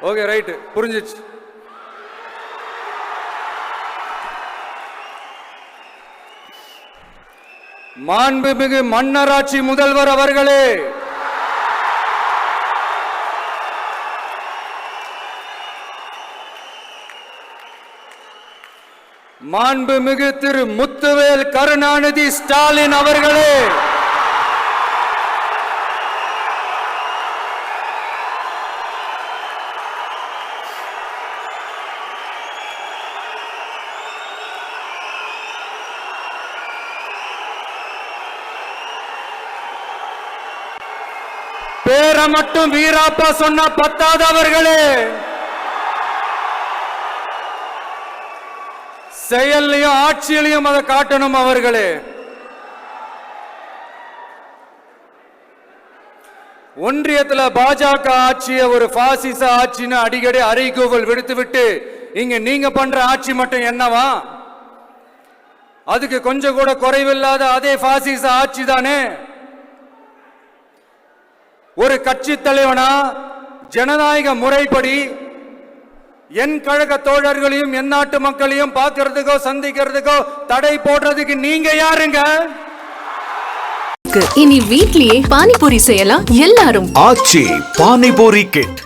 Okay right, புரிஞ்சிச்சு. மாண்புமிகு மன்னராட்சி முதல்வர் அவர்களே, மாண்புமிகு திரு முத்துவேல் கருணாநிதி ஸ்டாலின் அவர்களே, பேரை மட்டும் வீராப்பா சொன்ன பத்தாதவர்களே, செயல்லையும் ஆட்சியிலையும் அதை காட்டணும் அவர்களே. ஒன்றியத்தில் பாஜக ஆட்சியை ஒரு பாசிச ஆட்சின்னு அடிக்கடி அறைகூவல் விடுத்துவிட்டு இங்க நீங்க பண்ற ஆட்சி மட்டும் என்னவா? அதுக்கு கொஞ்சம் கூட குறைவில்லாத அதே பாசிச ஆட்சி தானே. ஒரு கட்சி தலைவனா ஜனநாயக முறைப்படி என் கழக தோழர்களையும் என் நாட்டு மக்களையும் பார்க்கிறதுக்கோ சந்திக்கிறதுக்கோ தடை போடுறதுக்கு நீங்க யாருங்க? இனி வீட்லயே பானிபூரி செய்யலாம் எல்லாரும். ஆச்சி பானிபூரி கிட்